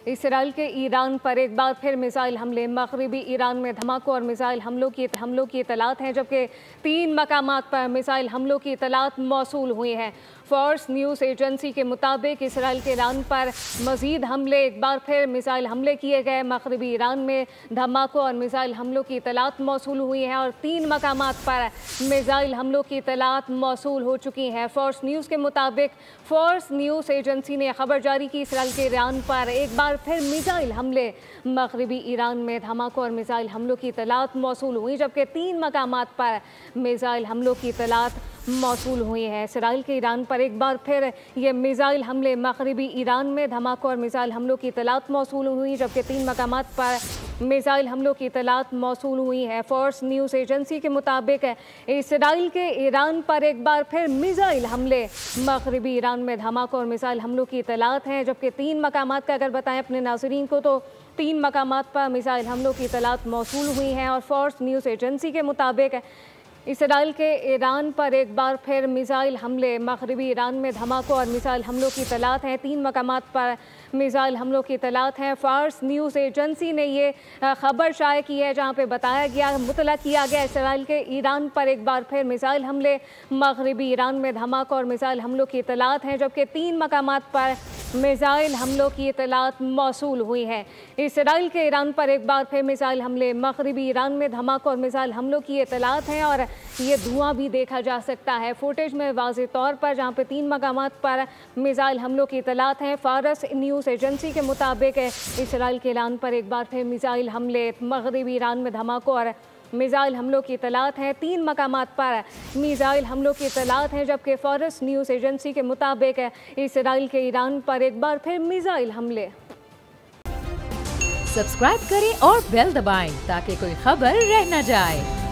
Israel के Iran पर एक बार फिर मिसाइल हमले। मगरबी ईरान में धमाकों और मिसाइल हमलों की इतलात हैं, जबकि 3 मकामात पर मिसाइल हमलों की इतलात मौसूल हुई हैं। फॉर्स न्यूज़ एजेंसी के मुताबिक इसराइल के ईरान पर मजीद हमले, एक बार फिर मिसाइल हमले किए गए। मगरबी ईरान में धमाकों और मिसाइल हमलों की इतलात मौसूल हुई हैं और 3 मकामात पर मिसाइल हमलों की इतलात मौसूल हो चुकी हैं। फॉर्स न्यूज़ के मुताबिक फॉर्स न्यूज़ एजेंसी ने खबर जारी की, इसराइल के ईरान पर एक बार फिर मिसाइल हमले। मगरबी ईरान में धमाकों और मिसाइल हमलों की इतलात मौसूल हुई, जबकि 3 मकामात पर मिसाइल हमलों की इतलात मौसूल हुई है। इसराइल के ईरान पर एक बार फिर ये मिसाइल हमले। मगरबी ईरान में धमाकों और मिसाइल हमलों की इतलात मौसूल हुई, जबकि 3 मकामात पर मिसाइल हमलों की इतलात मौसूल हुई है। फॉर्स न्यूज़ एजेंसी के मुताबिक इसराइल के ईरान पर एक बार फिर मिसाइल हमले। मगरबी ईरान में धमाकों और मिसाइल हमलों की इतलात हैं, जबकि 3 मकामात का अगर बताएं अपने नाज़रीन को तो 3 मकामात पर मिसाइल हमलों की इतलात मौसूल हुई हैं। और फॉर्स न्यूज़ एजेंसी के मुताबिक इसराइल के ईरान पर एक बार फिर मिसाइल हमले। मगरबी ईरान में धमाकों और मिसाइल हमलों की इतलात हैं, 3 मकामात पर मिसाइल हमलों की इतलात हैं। फार्स न्यूज़ एजेंसी ने ये खबर शाये की है, जहाँ पे बताया गया, मुतला किया गया इसराइल के ईरान पर एक बार फिर मिसाइल हमले। मगरबी ईरान में धमाकों और मिसाइल हमलों की इतलात हैं, जबकि 3 मकामात पर मिसाइल हमलों की इतलात मौसूल हुई है। इसराइल के ईरान पर एक बार फिर मिसाइल हमले। मगरबी ईरान में धमाकों और मिसाइल हमलों की इतलात हैं और ये धुआं भी देखा जा सकता है फुटेज में वाज़ेह तौर पर, जहाँ पे 3 मकामात पर मिसाइल हमलों की इतलात हैं। फारस न्यूज़ एजेंसी के मुताबिक इसराइल के ईरान पर एक बार फिर मिसाइल हमले। मगरबी ईरान में धमाकों और मिसाइल हमलों की इतलात हैं, 3 मकामात पर मिसाइल हमलों की इतलात हैं, जबकि फारस न्यूज़ एजेंसी के मुताबिक इसराइल के ईरान पर एक बार फिर मिसाइल हमले। सब्सक्राइब करें और बेल दबाएं ताकि कोई खबर रह न जाए।